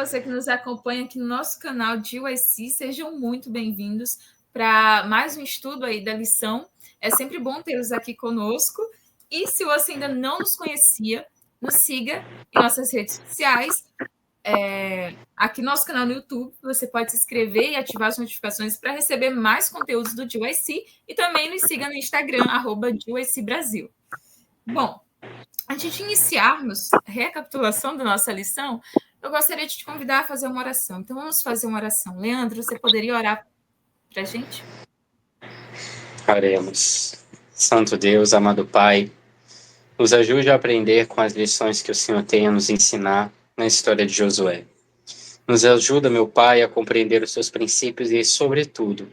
você que nos acompanha aqui no nosso canal de UIC. Sejam muito bem-vindos para mais um estudo aí da lição. É sempre bom tê-los aqui conosco. E se você ainda não nos conhecia, nos siga em nossas redes sociais. Aqui no nosso canal no YouTube, você pode se inscrever e ativar as notificações para receber mais conteúdos do GYC e também nos siga no Instagram, @GYCBrasil. Bom, antes de iniciarmos a recapitulação da nossa lição, eu gostaria de te convidar a fazer uma oração. Então, vamos fazer uma oração. Leandro, você poderia orar para a gente? Oremos. Santo Deus, amado Pai, nos ajude a aprender com as lições que o Senhor tem a nos ensinar na história de Josué. Nos ajuda, meu Pai, a compreender os seus princípios e, sobretudo,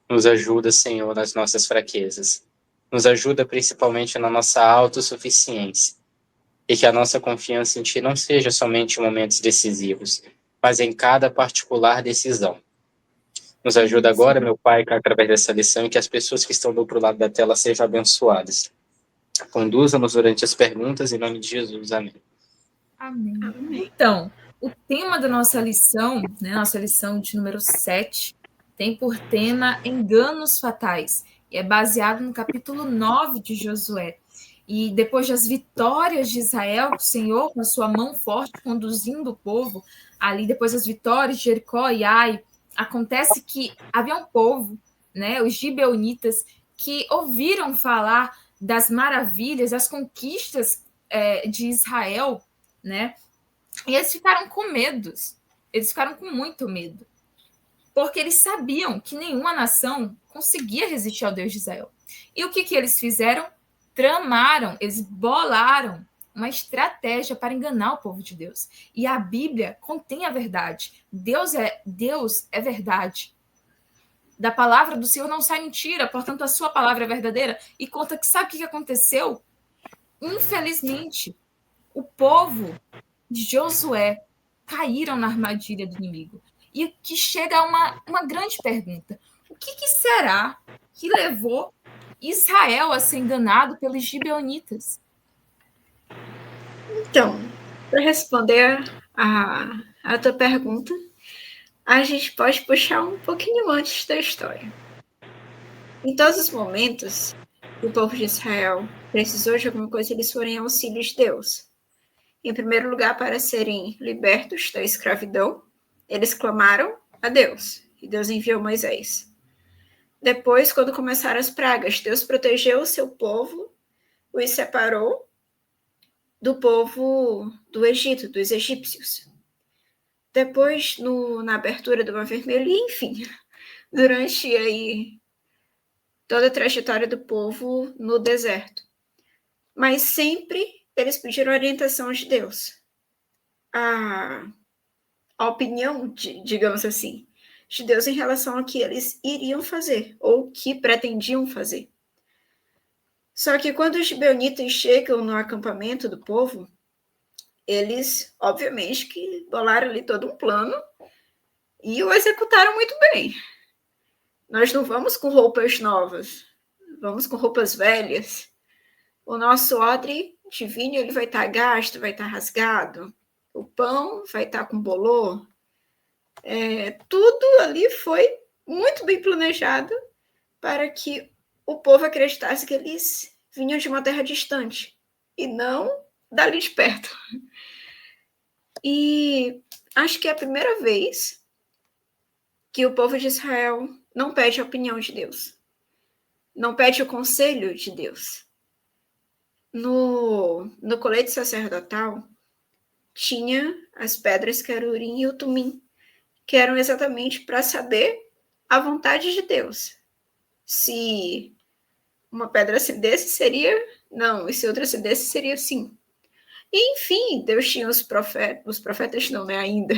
nos ajuda, Senhor, nas nossas fraquezas. Nos ajuda principalmente na nossa autossuficiência. E que a nossa confiança em Ti não seja somente em momentos decisivos, mas em cada particular decisão. Nos ajuda agora, meu Pai, que através dessa lição, e que as pessoas que estão do outro lado da tela sejam abençoadas. Conduza-nos durante as perguntas, em nome de Jesus. Amém. Amém. Então, o tema da nossa lição, nossa lição de número 7, tem por tema enganos fatais. E é baseado no capítulo 9 de Josué. E depois das vitórias de Israel, o Senhor, com a sua mão forte, conduzindo o povo, ali depois das vitórias de Jericó e Ai, acontece que havia um povo, os gibeonitas, que ouviram falar das maravilhas, das conquistas de Israel, e eles ficaram com medo, eles ficaram com muito medo, porque eles sabiam que nenhuma nação conseguia resistir ao Deus de Israel. E o que eles fizeram? Tramaram, eles bolaram uma estratégia para enganar o povo de Deus. E a Bíblia contém a verdade. Deus é verdade. Da palavra do Senhor não sai mentira, portanto a sua palavra é verdadeira. E conta que sabe o que aconteceu? Infelizmente, o povo de Josué caíram na armadilha do inimigo. E que chega a uma grande pergunta. O que será que levou Israel a ser enganado pelos gibeonitas? Então, para responder a tua pergunta, a gente pode puxar um pouquinho antes da história. Em todos os momentos que o povo de Israel precisou de alguma coisa, eles foram em auxílio de Deus. Em primeiro lugar, para serem libertos da escravidão, eles clamaram a Deus, e Deus enviou Moisés. Depois, quando começaram as pragas, Deus protegeu o seu povo, os separou do povo do Egito, dos egípcios. Depois, na abertura do Mar Vermelho, e enfim, durante aí toda a trajetória do povo no deserto. Mas sempre eles pediram orientação de Deus. A opinião, digamos assim, de Deus em relação ao que eles iriam fazer, ou que pretendiam fazer. Só que quando os gibeonitas chegam no acampamento do povo, eles, obviamente, que bolaram ali todo um plano e o executaram muito bem. Nós não vamos com roupas novas, vamos com roupas velhas. O nosso odre de vinho ele vai estar gasto, vai estar rasgado. O pão vai estar com bolor. Tudo ali foi muito bem planejado para que o povo acreditasse que eles vinham de uma terra distante e não dali de perto. E acho que é a primeira vez que o povo de Israel não pede a opinião de Deus, não pede o conselho de Deus. No colete sacerdotal, tinha as pedras que eram o Urim e o Tumim, que eram exatamente para saber a vontade de Deus. Se uma pedra acendesse, seria não, e se outra acendesse, seria sim. E, enfim, Deus tinha os profetas não, ainda,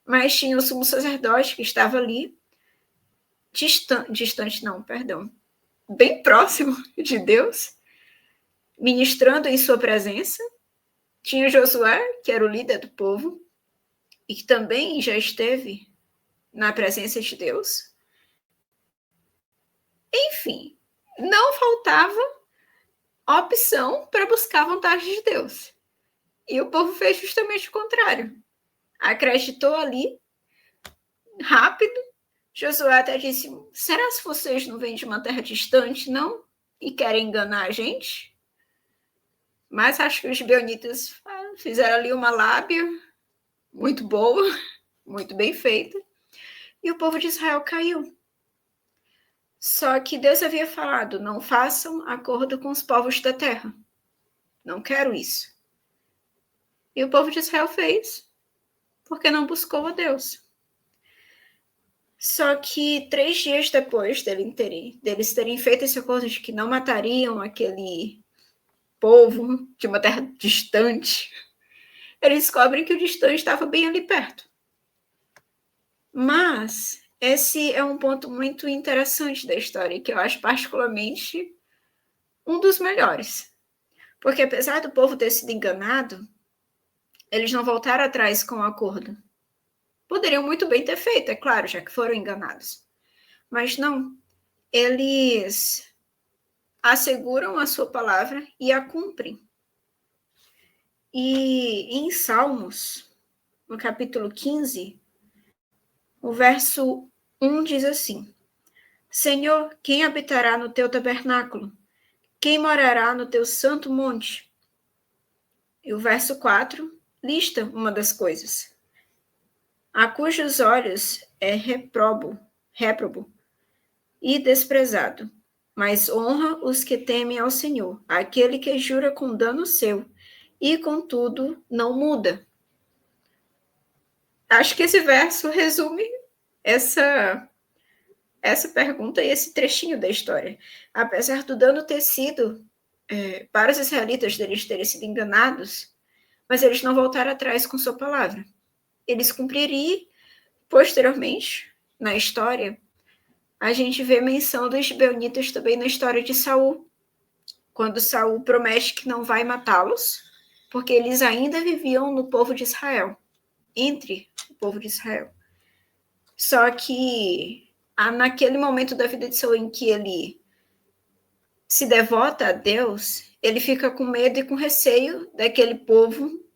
mas tinha o sumo sacerdote que estava ali, distante não, perdão, bem próximo de Deus, ministrando em sua presença. Tinha Josué, que era o líder do povo, e que também já esteve na presença de Deus. Enfim, não faltava opção para buscar a vontade de Deus. E o povo fez justamente o contrário. acreditou ali, rápido. Josué até disse, será se vocês não vêm de uma terra distante, não? E querem enganar a gente? Mas acho que os gibeonitas fizeram ali uma lábia muito boa, muito bem feita, e o povo de Israel caiu. Só que Deus havia falado, não façam acordo com os povos da terra. Não quero isso. E o povo de Israel fez, porque não buscou a Deus. Só que 3 dias depois deles terem feito esse acordo de que não matariam aquele povo de uma terra distante, eles descobrem que o distante estava bem ali perto. Mas esse é um ponto muito interessante da história, que eu acho particularmente um dos melhores. Porque apesar do povo ter sido enganado, eles não voltaram atrás com o acordo. Poderiam muito bem ter feito, é claro, já que foram enganados. Mas não, eles asseguram a sua palavra e a cumprem. E em Salmos, no capítulo 15, o verso 1 diz assim: Senhor, quem habitará no teu tabernáculo? Quem morará no teu santo monte? E o verso 4 lista uma das coisas. A cujos olhos é réprobo e desprezado, mas honra os que temem ao Senhor, aquele que jura com dano seu, e contudo não muda. Acho que esse verso resume essa pergunta e esse trechinho da história. Apesar do dano ter sido para os israelitas deles terem sido enganados, mas eles não voltaram atrás com sua palavra. Eles cumpririam. Posteriormente, na história, a gente vê menção dos gibeonitas também na história de Saul, quando Saul promete que não vai matá-los, porque eles ainda viviam no povo de Israel, entre o povo de Israel. Só que naquele momento da vida de Saul em que ele se devota a Deus, ele fica com medo e com receio daquele povo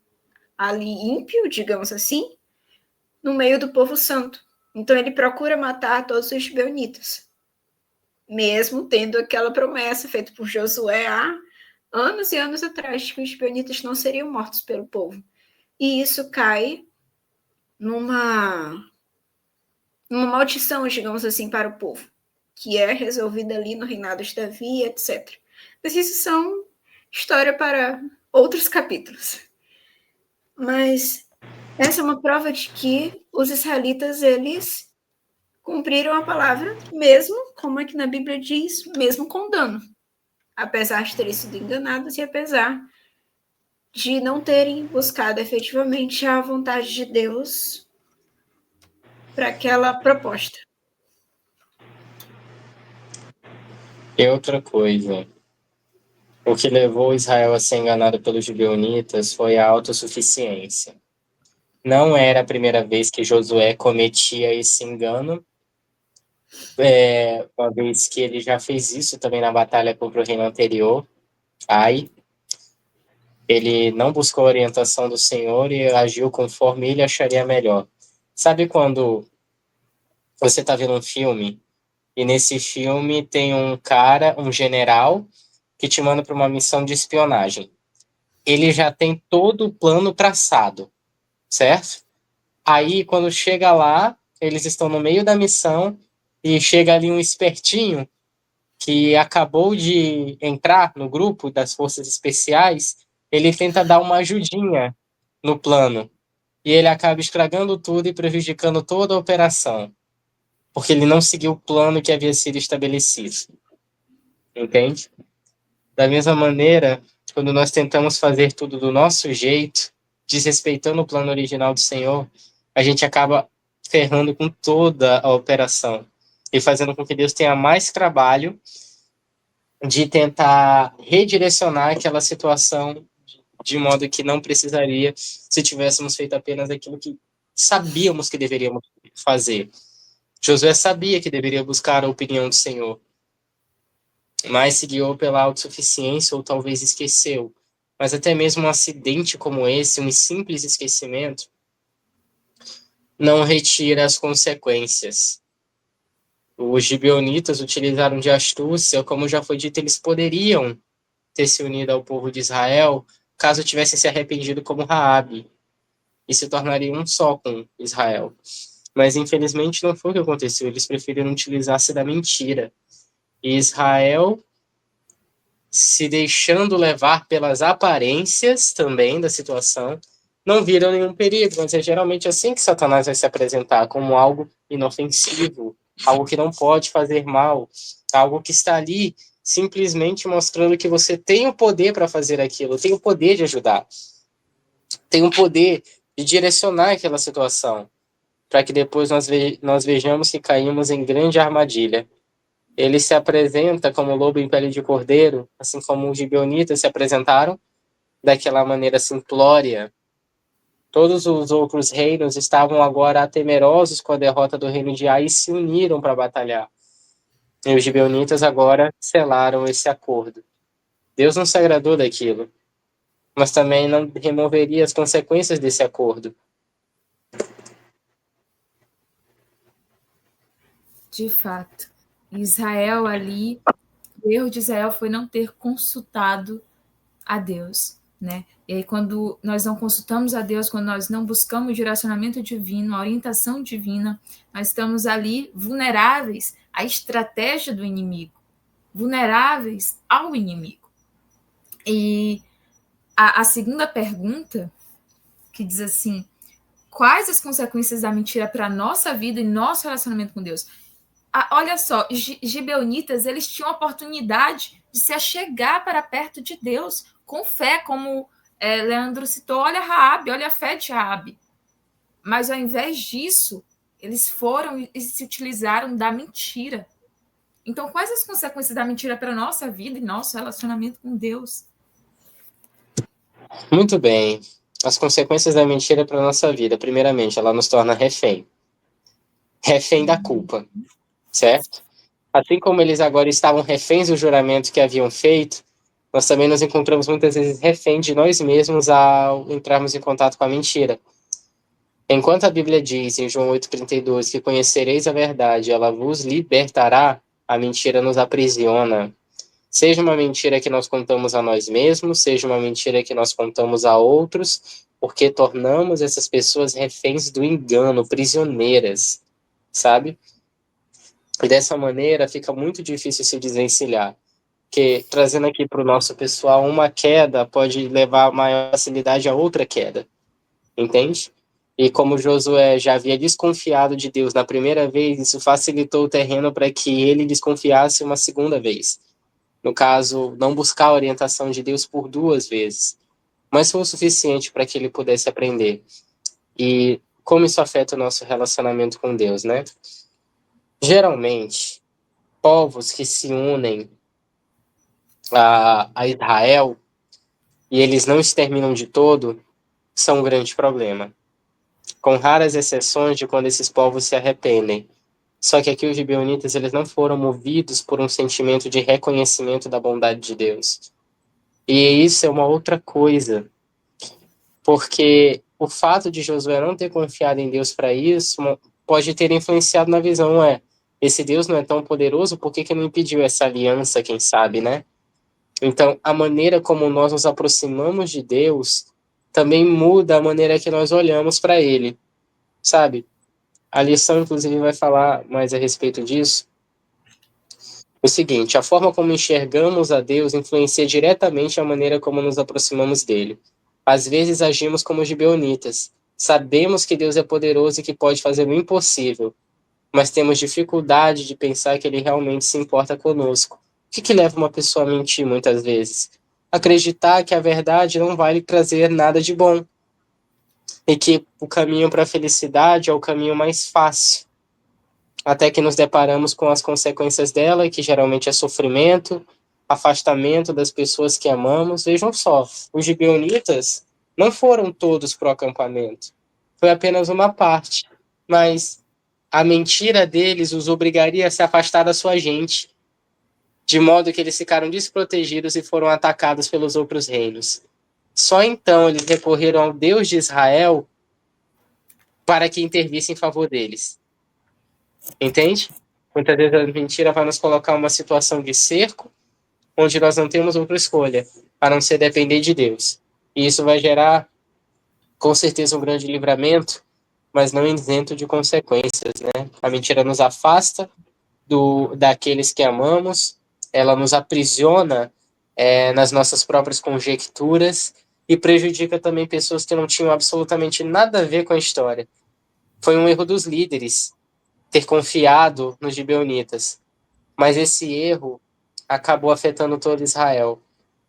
ali ímpio, digamos assim, no meio do povo santo. Então ele procura matar todos os gibeonitas, mesmo tendo aquela promessa feita por Josué há anos e anos atrás, de que os gibeonitas não seriam mortos pelo povo. E isso cai numa maldição, digamos assim, para o povo, que é resolvida ali no reinado de Davi, etc. Mas isso são história para outros capítulos. Mas essa é uma prova de que os israelitas, eles cumpriram a palavra, mesmo, como aqui na Bíblia diz, mesmo com dano. Apesar de terem sido enganados e apesar de não terem buscado efetivamente a vontade de Deus para aquela proposta. E outra coisa, o que levou Israel a ser enganado pelos gibeonitas foi a autossuficiência. Não era a primeira vez que Josué cometia esse engano, uma vez que ele já fez isso também na batalha contra o reino anterior, Ai. Ele não buscou a orientação do Senhor e agiu conforme ele acharia melhor. Sabe quando você está vendo um filme e nesse filme tem um cara, um general, que te manda para uma missão de espionagem. Ele já tem todo o plano traçado, certo? Aí, quando chega lá, eles estão no meio da missão e chega ali um espertinho que acabou de entrar no grupo das forças especiais, ele tenta dar uma ajudinha no plano. E ele acaba estragando tudo e prejudicando toda a operação, porque ele não seguiu o plano que havia sido estabelecido. Entende? Da mesma maneira, quando nós tentamos fazer tudo do nosso jeito, desrespeitando o plano original do Senhor, a gente acaba ferrando com toda a operação e fazendo com que Deus tenha mais trabalho de tentar redirecionar aquela situação de modo que não precisaria se tivéssemos feito apenas aquilo que sabíamos que deveríamos fazer. Josué sabia que deveria buscar a opinião do Senhor, mas se guiou pela autossuficiência ou talvez esqueceu. Mas até mesmo um acidente como esse, um simples esquecimento, não retira as consequências. Os gibeonitas utilizaram de astúcia, como já foi dito, eles poderiam ter se unido ao povo de Israel caso tivessem se arrependido como Raabe e se tornariam um só com Israel. Mas infelizmente não foi o que aconteceu, eles preferiram utilizar-se da mentira. E Israel, se deixando levar pelas aparências também da situação, não viram nenhum perigo, mas é geralmente assim que Satanás vai se apresentar, como algo inofensivo, algo que não pode fazer mal, algo que está ali simplesmente mostrando que você tem o poder para fazer aquilo, tem o poder de ajudar, tem o poder de direcionar aquela situação, para que depois nós vejamos que caímos em grande armadilha. Ele se apresenta como lobo em pele de cordeiro, assim como os gibeonitas se apresentaram, daquela maneira simplória. Todos os outros reinos estavam agora temerosos com a derrota do reino de Ai e se uniram para batalhar. E os gibeonitas agora selaram esse acordo. Deus não se agradou daquilo, mas também não removeria as consequências desse acordo. De fato, Israel ali, o erro de Israel foi não ter consultado a Deus, né? E aí, quando nós não consultamos a Deus, quando nós não buscamos direcionamento divino, a orientação divina, nós estamos ali vulneráveis à estratégia do inimigo, vulneráveis ao inimigo. E a segunda pergunta, que diz assim: quais as consequências da mentira para a nossa vida e nosso relacionamento com Deus? Olha só, gibeonitas, eles tinham a oportunidade de se achegar para perto de Deus com fé, como Leandro citou. Olha Raabe, olha a fé de Raabe. Mas ao invés disso, eles foram e se utilizaram da mentira. Então, quais as consequências da mentira para a nossa vida e nosso relacionamento com Deus? Muito bem. As consequências da mentira para a nossa vida. Primeiramente, ela nos torna refém. Refém da culpa, certo? Assim como eles agora estavam reféns do juramento que haviam feito, nós também nos encontramos muitas vezes reféns de nós mesmos ao entrarmos em contato com a mentira. Enquanto a Bíblia diz em João 8,32 que conhecereis a verdade, ela vos libertará, a mentira nos aprisiona. Seja uma mentira que nós contamos a nós mesmos, seja uma mentira que nós contamos a outros, porque tornamos essas pessoas reféns do engano, prisioneiras, sabe? E dessa maneira fica muito difícil se desvencilhar. Porque, trazendo aqui para o nosso pessoal, uma queda pode levar a maior facilidade a outra queda, entende? E como Josué já havia desconfiado de Deus na primeira vez, isso facilitou o terreno para que ele desconfiasse uma segunda vez. No caso, não buscar a orientação de Deus por 2 vezes. Mas foi o suficiente para que ele pudesse aprender. E como isso afeta o nosso relacionamento com Deus, né? Geralmente, povos que se unem a Israel e eles não exterminam de todo, são um grande problema. Com raras exceções de quando esses povos se arrependem. Só que aqui os gibeonitas, eles não foram movidos por um sentimento de reconhecimento da bondade de Deus. E isso é uma outra coisa, porque o fato de Josué não ter confiado em Deus para isso pode ter influenciado na visão, esse Deus não é tão poderoso, por que não impediu essa aliança, quem sabe, né? Então, a maneira como nós nos aproximamos de Deus também muda a maneira que nós olhamos para Ele, sabe? A lição, inclusive, vai falar mais a respeito disso. O seguinte, a forma como enxergamos a Deus influencia diretamente a maneira como nos aproximamos dele. Às vezes agimos como gibeonitas. Sabemos que Deus é poderoso e que pode fazer o impossível, mas temos dificuldade de pensar que ele realmente se importa conosco. O que leva uma pessoa a mentir muitas vezes? Acreditar que a verdade não vai lhe trazer nada de bom e que o caminho para a felicidade é o caminho mais fácil, até que nos deparamos com as consequências dela, que geralmente é sofrimento, afastamento das pessoas que amamos. Vejam só, os gibeonitas não foram todos para o acampamento, foi apenas uma parte, mas a mentira deles os obrigaria a se afastar da sua gente, de modo que eles ficaram desprotegidos e foram atacados pelos outros reinos. Só então eles recorreram ao Deus de Israel para que intervisse em favor deles. Entende? Muitas vezes a mentira vai nos colocar em uma situação de cerco, onde nós não temos outra escolha, a não ser depender de Deus. E isso vai gerar, com certeza, um grande livramento, mas não isento de consequências, né? A mentira nos afasta daqueles que amamos, ela nos aprisiona nas nossas próprias conjecturas e prejudica também pessoas que não tinham absolutamente nada a ver com a história. Foi um erro dos líderes ter confiado nos gibeonitas, mas esse erro acabou afetando todo Israel,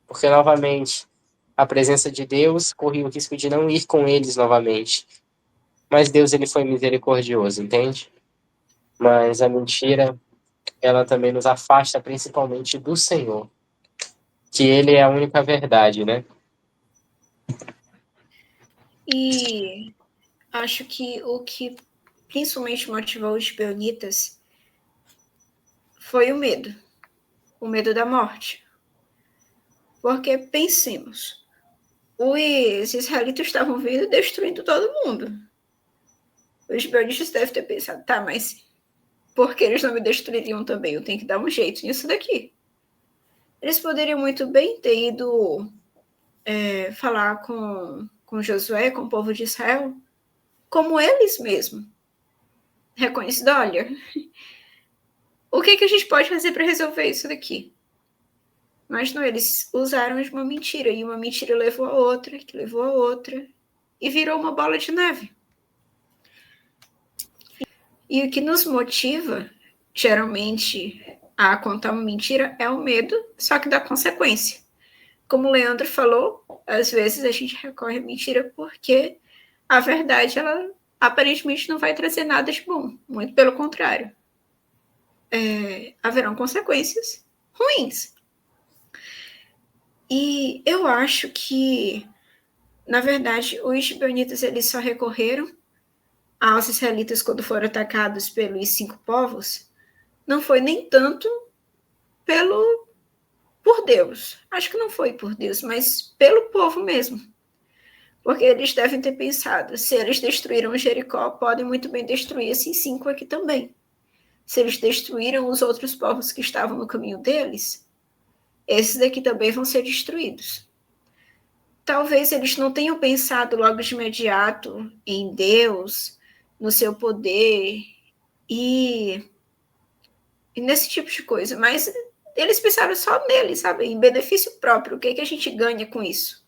porque novamente a presença de Deus corria o risco de não ir com eles novamente. Mas Deus, ele foi misericordioso, entende? Mas a mentira, ela também nos afasta principalmente do Senhor, que ele é a única verdade, né? E acho que o que principalmente motivou os gibeonitas foi o medo da morte. Porque pensemos, os israelitas estavam vindo destruindo todo mundo. Os gibeonitas devem ter pensado, tá, mas por que eles não me destruiriam também? Eu tenho que dar um jeito nisso daqui. Eles poderiam muito bem ter ido falar com Josué, com o povo de Israel, como eles mesmos. Reconhecido, olha, o que a gente pode fazer para resolver isso daqui? Mas não, eles usaram de uma mentira, e uma mentira levou a outra, que levou a outra, e virou uma bola de neve. E o que nos motiva, geralmente, a contar uma mentira é o medo, só que da consequência. Como o Leandro falou, às vezes a gente recorre à mentira porque a verdade, ela aparentemente não vai trazer nada de bom. Muito pelo contrário. Haverão consequências ruins. E eu acho que, na verdade, os gibeonitas eles só recorreram aos israelitas quando foram atacados pelos 5 povos, não foi nem tanto por Deus. Acho que não foi por Deus, mas pelo povo mesmo. Porque eles devem ter pensado, se eles destruíram Jericó, podem muito bem destruir esses 5 aqui também. Se eles destruíram os outros povos que estavam no caminho deles, esses daqui também vão ser destruídos. Talvez eles não tenham pensado logo de imediato em Deus, no seu poder e nesse tipo de coisa, mas eles pensaram só nele, sabe? Em benefício próprio, o que a gente ganha com isso?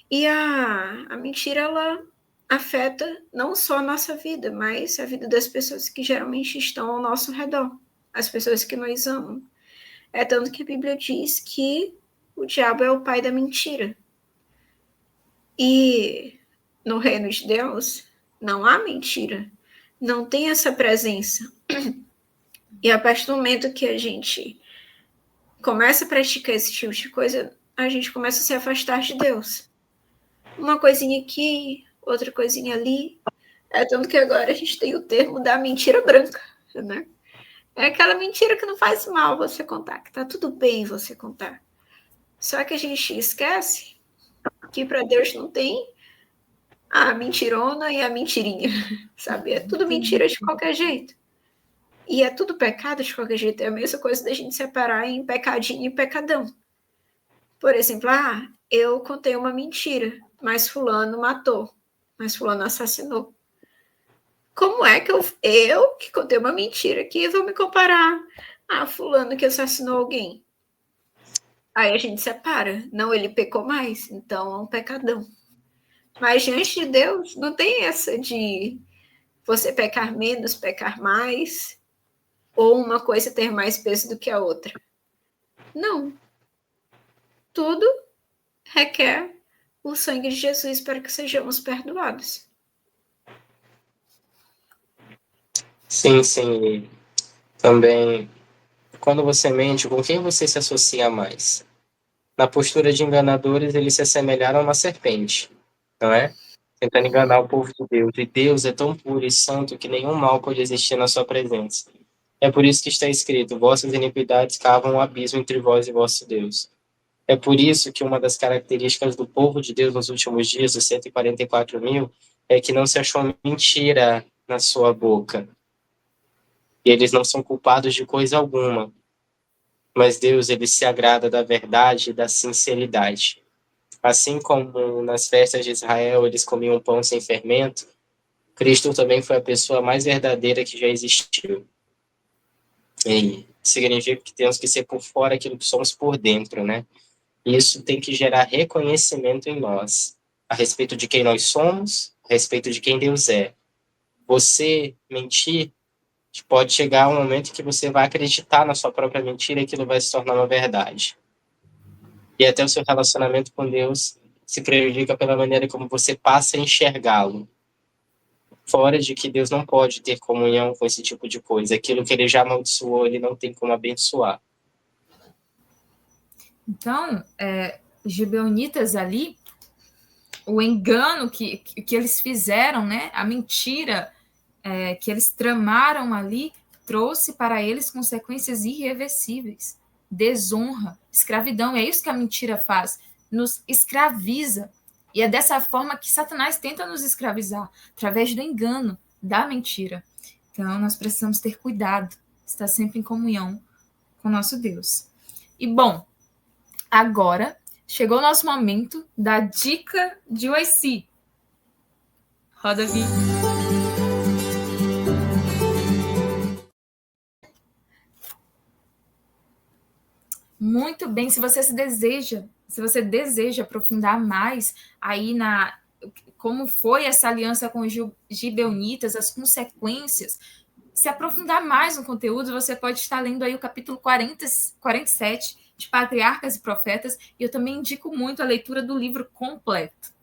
E a mentira, ela afeta não só a nossa vida, mas a vida das pessoas que geralmente estão ao nosso redor, as pessoas que nós amamos. É tanto que a Bíblia diz que o diabo é o pai da mentira. E no reino de Deus não há mentira, não tem essa presença. E a partir do momento que a gente começa a praticar esse tipo de coisa, a gente começa a se afastar de Deus. Uma coisinha aqui, outra coisinha ali. É tanto que agora a gente tem o termo da mentira branca, né? É aquela mentira que não faz mal você contar, que tá tudo bem você contar. Só que a gente esquece que para Deus não tem a mentirona e a mentirinha, sabe? É tudo mentira de qualquer jeito. E é tudo pecado de qualquer jeito. É a mesma coisa da gente separar em pecadinho e pecadão. Por exemplo, eu contei uma mentira, mas fulano matou, mas fulano assassinou. Como é que eu que contei uma mentira que vou me comparar a fulano que assassinou alguém? Aí a gente separa. Não, ele pecou mais, então é um pecadão. Mas diante de Deus, não tem essa de você pecar menos, pecar mais, ou uma coisa ter mais peso do que a outra. Não. Tudo requer o sangue de Jesus para que sejamos perdoados. Sim, sim. Também, quando você mente, com quem você se associa mais? Na postura de enganadores, eles se assemelharam a uma serpente, não é? Tentando enganar o povo de Deus. E Deus é tão puro e santo que nenhum mal pode existir na sua presença. É por isso que está escrito: vossas iniquidades cavam um abismo entre vós e vosso Deus. É por isso que uma das características do povo de Deus nos últimos dias, os 144 mil, é que não se achou mentira na sua boca. E eles não são culpados de coisa alguma. Mas Deus, ele se agrada da verdade e da sinceridade. Assim como nas festas de Israel eles comiam pão sem fermento, Cristo também foi a pessoa mais verdadeira que já existiu. E significa que temos que ser por fora aquilo que somos por dentro, né? E isso tem que gerar reconhecimento em nós, a respeito de quem nós somos, a respeito de quem Deus é. Você mentir, pode chegar um momento que você vai acreditar na sua própria mentira e aquilo vai se tornar uma verdade. E até o seu relacionamento com Deus se prejudica pela maneira como você passa a enxergá-lo. Fora de que Deus não pode ter comunhão com esse tipo de coisa. Aquilo que ele já amaldiçoou, ele não tem como abençoar. Então, os gibeonitas ali, o engano que eles fizeram, né, a mentira que eles tramaram ali, trouxe para eles consequências irreversíveis. Desonra, escravidão. É isso que a mentira faz, nos escraviza. E é dessa forma que Satanás tenta nos escravizar, através do engano, da mentira. Então, nós precisamos ter cuidado, estar sempre em comunhão com o nosso Deus. E, bom, agora chegou o nosso momento da dica de Oici. Roda a vinheta. Muito bem, se você deseja aprofundar mais aí como foi essa aliança com os gibeonitas, as consequências, se aprofundar mais no conteúdo, você pode estar lendo aí o capítulo 47 de Patriarcas e Profetas, e eu também indico muito a leitura do livro completo.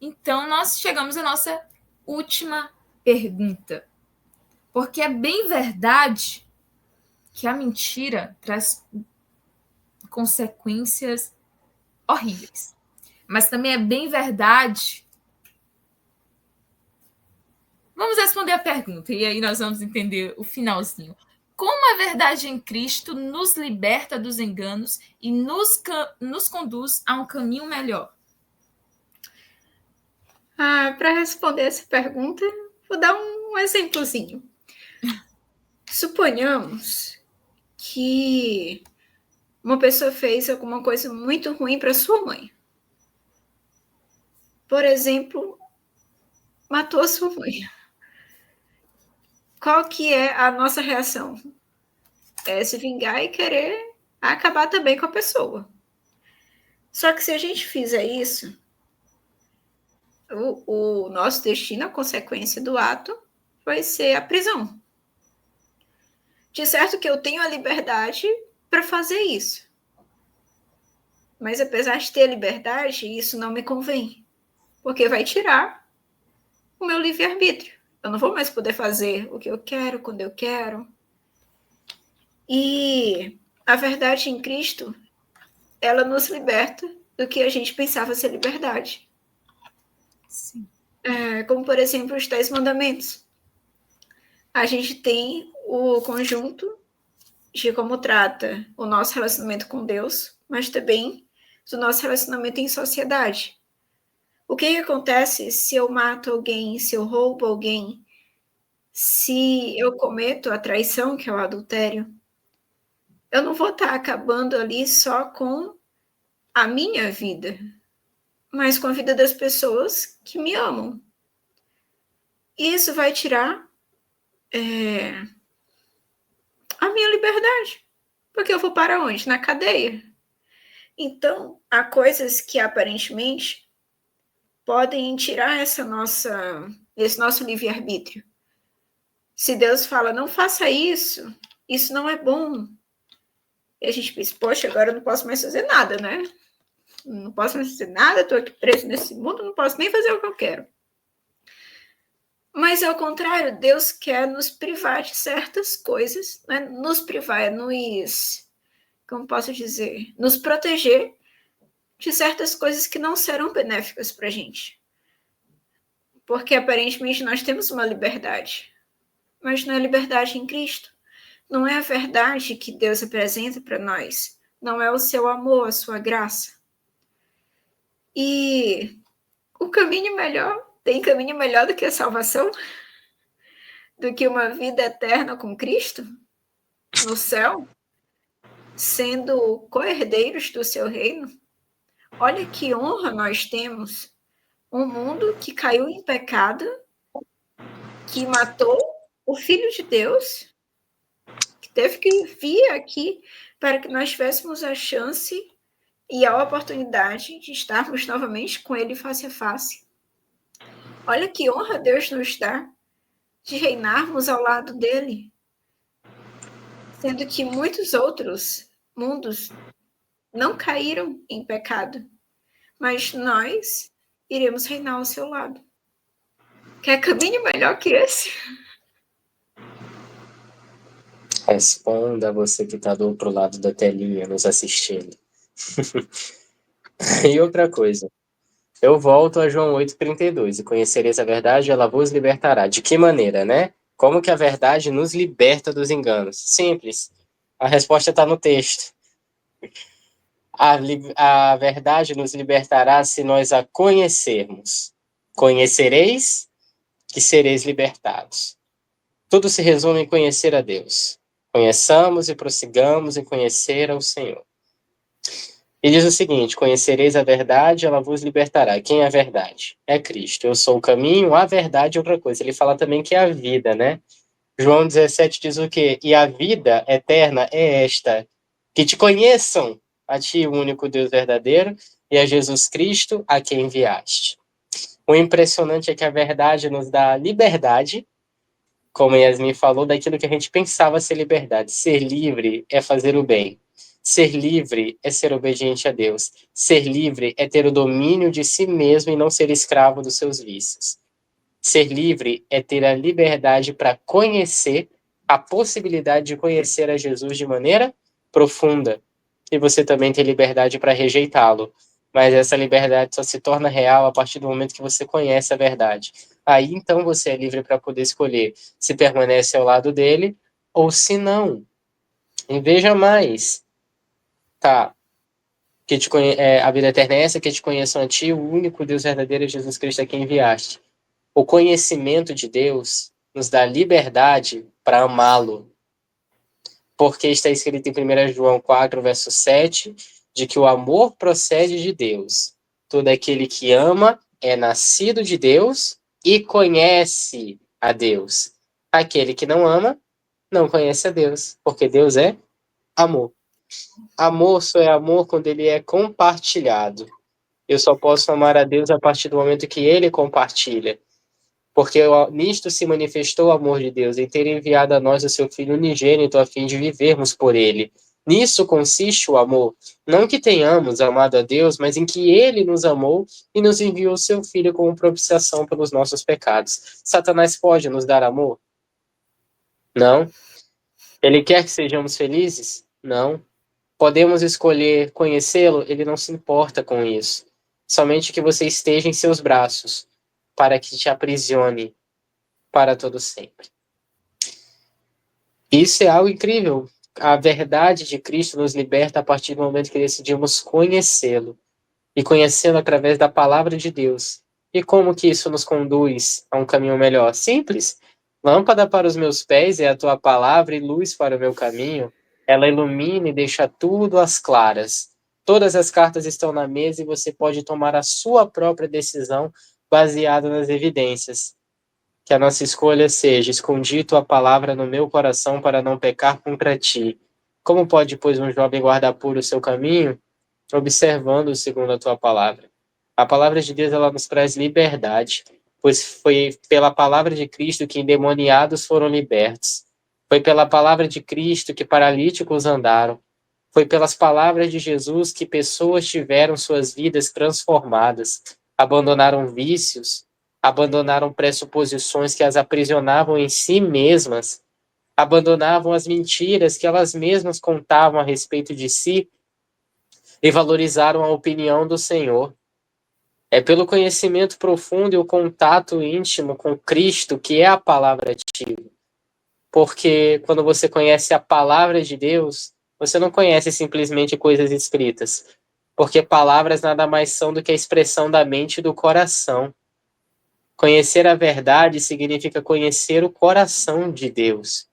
Então, nós chegamos à nossa última pergunta. Porque é bem verdade que a mentira traz consequências horríveis. Mas também é bem verdade. Vamos responder a pergunta e aí nós vamos entender o finalzinho. Como a verdade em Cristo nos liberta dos enganos e nos conduz a um caminho melhor? Para responder essa pergunta, vou dar um exemplozinho. Suponhamos que uma pessoa fez alguma coisa muito ruim para sua mãe. Por exemplo, matou a sua mãe. Qual que é a nossa reação? É se vingar e querer acabar também com a pessoa. Só que se a gente fizer isso, o nosso destino, a consequência do ato, vai ser a prisão. De certo que eu tenho a liberdade para fazer isso. Mas apesar de ter a liberdade, isso não me convém. Porque vai tirar o meu livre-arbítrio. Eu não vou mais poder fazer o que eu quero, quando eu quero. E a verdade em Cristo, ela nos liberta do que a gente pensava ser liberdade. Sim. Como, por exemplo, os 10 mandamentos. A gente tem o conjunto de como trata o nosso relacionamento com Deus, mas também do nosso relacionamento em sociedade. O que acontece se eu mato alguém, se eu roubo alguém, se eu cometo a traição, que é o adultério? Eu não vou estar acabando ali só com a minha vida, mas com a vida das pessoas que me amam. E isso vai tirar a minha liberdade, porque eu vou para onde? Na cadeia. Então, há coisas que aparentemente podem tirar esse nosso livre-arbítrio. Se Deus fala, não faça isso, isso não é bom. E a gente pensa, poxa, agora eu não posso mais fazer nada, né? Não posso mais fazer nada, estou aqui preso nesse mundo, não posso nem fazer o que eu quero. Mas, ao contrário, Deus quer nos privar de certas coisas, né? Nos privar, como posso dizer, nos proteger de certas coisas que não serão benéficas para a gente. Porque, aparentemente, nós temos uma liberdade, mas não é liberdade em Cristo. Não é a verdade que Deus apresenta para nós. Não é o seu amor, a sua graça. E o caminho melhor, tem caminho melhor do que a salvação? Do que uma vida eterna com Cristo no céu, sendo co-herdeiros do seu reino? Olha que honra nós temos. Um mundo que caiu em pecado, que matou o Filho de Deus, que teve que vir aqui para que nós tivéssemos a chance e a oportunidade de estarmos novamente com Ele face a face. Olha que honra Deus nos dá de reinarmos ao lado dele, sendo que muitos outros mundos não caíram em pecado, mas nós iremos reinar ao seu lado. Quer caminho melhor que esse? Responda você que está do outro lado da telinha nos assistindo. E outra coisa, eu volto a João 8,32, e conhecereis a verdade, ela vos libertará. De que maneira, né? Como que a verdade nos liberta dos enganos? Simples. A resposta está no texto. A verdade nos libertará se nós a conhecermos. Conhecereis que sereis libertados. Tudo se resume em conhecer a Deus. Conheçamos e prossigamos em conhecer ao Senhor. E diz o seguinte: conhecereis a verdade, ela vos libertará. Quem é a verdade? É Cristo. Eu sou o caminho, a verdade é outra coisa. Ele fala também que é a vida, né? João 17 diz o quê? E a vida eterna é esta, que te conheçam, a ti, o único Deus verdadeiro, e a Jesus Cristo, a quem enviaste. O impressionante é que a verdade nos dá liberdade, como Yasmin falou, daquilo que a gente pensava ser liberdade. Ser livre é fazer o bem. Ser livre é ser obediente a Deus. Ser livre é ter o domínio de si mesmo e não ser escravo dos seus vícios. Ser livre é ter a liberdade para conhecer, a possibilidade de conhecer a Jesus de maneira profunda. E você também tem liberdade para rejeitá-lo. Mas essa liberdade só se torna real a partir do momento que você conhece a verdade. Aí então você é livre para poder escolher se permanece ao lado dele ou se não. E veja mais, tá? Que a vida eterna é essa, que te conheçam a ti, o único Deus verdadeiro, Jesus Cristo, a quem enviaste. O conhecimento de Deus nos dá liberdade para amá-lo. Porque está escrito em 1 João 4, verso 7, de que o amor procede de Deus. Todo aquele que ama é nascido de Deus e conhece a Deus. Aquele que não ama, não conhece a Deus, porque Deus é amor. Amor só é amor quando ele é compartilhado. Eu só posso amar a Deus a partir do momento que ele compartilha. Porque nisto se manifestou o amor de Deus, em ter enviado a nós o seu Filho unigênito, a fim de vivermos por ele. Nisso consiste o amor. Não que tenhamos amado a Deus, mas em que ele nos amou e nos enviou o seu Filho como propiciação pelos nossos pecados. Satanás pode nos dar amor? Não. Ele quer que sejamos felizes? Não. Podemos escolher conhecê-lo? Ele não se importa com isso. Somente que você esteja em seus braços, para que te aprisione para todo sempre. Isso é algo incrível. A verdade de Cristo nos liberta a partir do momento que decidimos conhecê-lo. E conhecê-lo através da palavra de Deus. E como que isso nos conduz a um caminho melhor? Simples. Lâmpada para os meus pés é a tua palavra e luz para o meu caminho. Ela ilumina e deixa tudo às claras. Todas as cartas estão na mesa e você pode tomar a sua própria decisão baseada nas evidências. Que a nossa escolha seja: escondi tua palavra no meu coração para não pecar contra ti. Como pode, pois, um jovem guardar puro o seu caminho? Observando segundo a tua palavra. A palavra de Deus, ela nos traz liberdade, pois foi pela palavra de Cristo que endemoniados foram libertos. Foi pela palavra de Cristo que paralíticos andaram. Foi pelas palavras de Jesus que pessoas tiveram suas vidas transformadas, abandonaram vícios, abandonaram pressuposições que as aprisionavam em si mesmas, abandonavam as mentiras que elas mesmas contavam a respeito de si e valorizaram a opinião do Senhor. É pelo conhecimento profundo e o contato íntimo com Cristo que é a palavra ativa. Porque quando você conhece a palavra de Deus, você não conhece simplesmente coisas escritas. porque palavras nada mais são do que a expressão da mente e do coração. Conhecer a verdade significa conhecer o coração de Deus.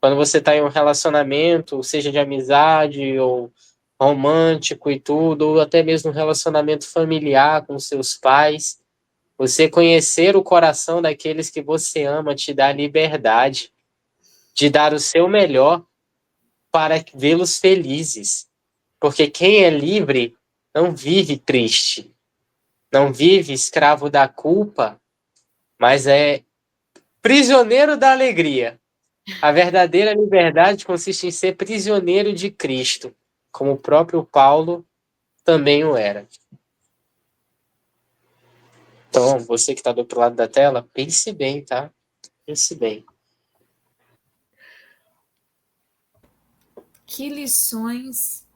Quando você está em um relacionamento, seja de amizade ou romântico e tudo, ou até mesmo um relacionamento familiar com seus pais, você conhecer o coração daqueles que você ama te dá liberdade de dar o seu melhor para vê-los felizes. Porque quem é livre não vive triste, não vive escravo da culpa, mas é prisioneiro da alegria. A verdadeira liberdade consiste em ser prisioneiro de Cristo, como o próprio Paulo também o era. Então, você que está do outro lado da tela, pense bem, tá? Pense bem. Que lições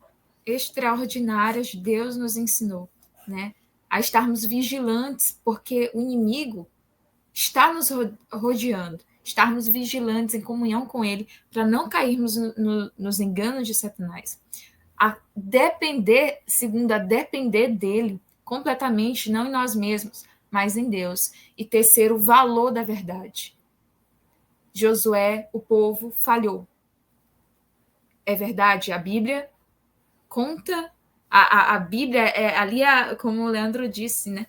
extraordinárias Deus nos ensinou, né? A estarmos vigilantes, porque o inimigo está nos rodeando, estarmos vigilantes em comunhão com ele, para não cairmos nos enganos de Satanás. A depender dele completamente, não em nós mesmos, mas em Deus. E terceiro, o valor da verdade. Josué, o povo, falhou. É verdade, a Bíblia conta, a Bíblia é ali, como o Leandro disse, né?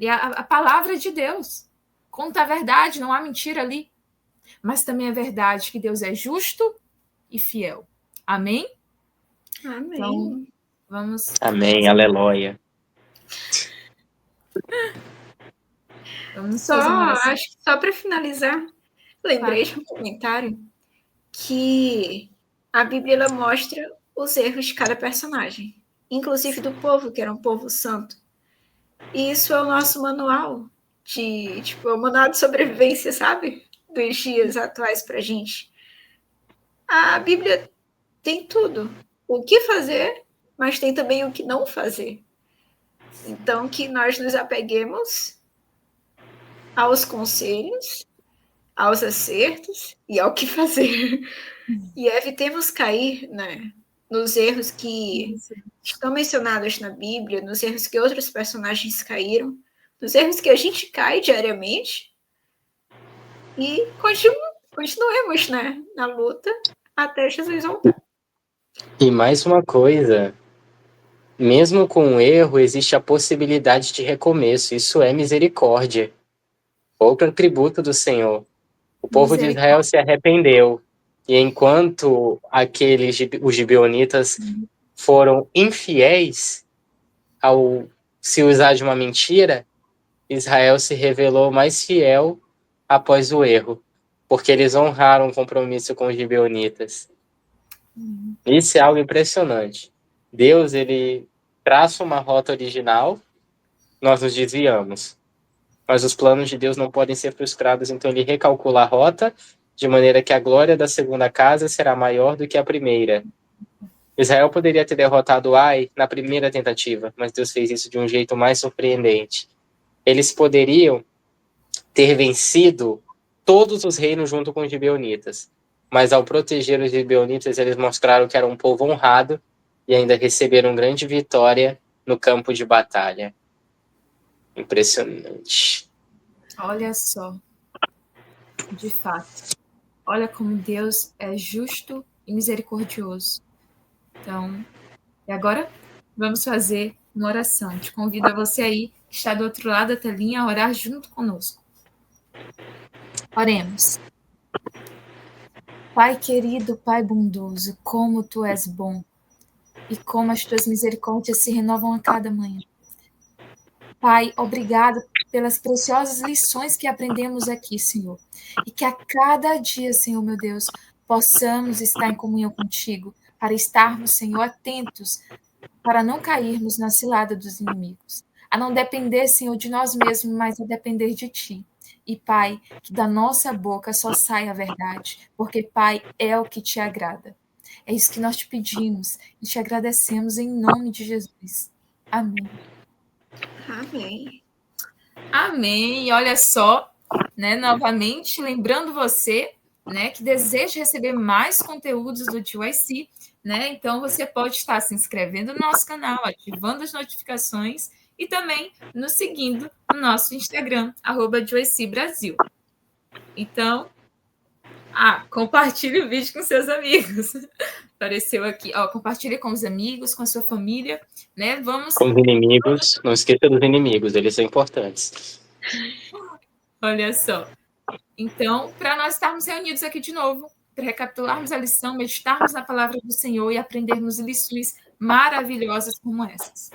A palavra de Deus. Conta a verdade, não há mentira ali. Mas também é verdade que Deus é justo e fiel. Amém? Amém. Então, vamos... Amém, aleluia. Vamos fazer uma oração. Acho que só para finalizar, lembrei de um comentário que a Bíblia ela mostra os erros de cada personagem, inclusive do povo, que era um povo santo. E isso é o nosso manual o manual de sobrevivência, sabe? Dos dias atuais pra gente. A Bíblia tem tudo. O que fazer, mas tem também o que não fazer. Então, que nós nos apeguemos aos conselhos, aos acertos e ao que fazer. E evitemos cair, né, nos erros que estão mencionados na Bíblia, nos erros que outros personagens caíram, nos erros que a gente cai diariamente, e continuemos, né, na luta até Jesus voltar. E mais uma coisa, mesmo com um erro, existe a possibilidade de recomeço. Isso é misericórdia. Outro atributo do Senhor. O povo de Israel se arrependeu. E enquanto os gibeonitas foram infiéis ao se usar de uma mentira, Israel se revelou mais fiel após o erro, porque eles honraram o compromisso com os gibeonitas. Isso é algo impressionante. Deus, ele traça uma rota original, nós nos desviamos. Mas os planos de Deus não podem ser frustrados, então ele recalcula a rota, de maneira que a glória da segunda casa será maior do que a primeira. Israel poderia ter derrotado Ai na primeira tentativa, mas Deus fez isso de um jeito mais surpreendente. Eles poderiam ter vencido todos os reinos junto com os gibeonitas, mas ao proteger os gibeonitas, eles mostraram que era um povo honrado e ainda receberam grande vitória no campo de batalha. Impressionante. Olha só, de fato, olha como Deus é justo e misericordioso. Então, e agora vamos fazer uma oração. Te convido a você aí, que está do outro lado da telinha, a orar junto conosco. Oremos. Pai querido, Pai bondoso, como Tu és bom e como as Tuas misericórdias se renovam a cada manhã. Pai, obrigado pelas preciosas lições que aprendemos aqui, Senhor. E que a cada dia, Senhor, meu Deus, possamos estar em comunhão contigo, para estarmos, Senhor, atentos, para não cairmos na cilada dos inimigos. A não depender, Senhor, de nós mesmos, mas a depender de Ti. E, Pai, que da nossa boca só saia a verdade, porque, Pai, é o que Te agrada. É isso que nós te pedimos e te agradecemos em nome de Jesus. Amém. Amém. Amém. E olha só, né, novamente, lembrando você, né, que deseja receber mais conteúdos do TYC, né? Então, você pode estar se inscrevendo no nosso canal, ativando as notificações e também nos seguindo no nosso Instagram, @JoyceBrasil. Então, compartilhe o vídeo com seus amigos. Apareceu aqui, compartilhe com os amigos, com a sua família, né? Vamos. Com os inimigos, não esqueça dos inimigos, eles são importantes. Olha só. Então, para nós estarmos reunidos aqui de novo, para recapitularmos a lição, meditarmos na palavra do Senhor e aprendermos lições maravilhosas como essas.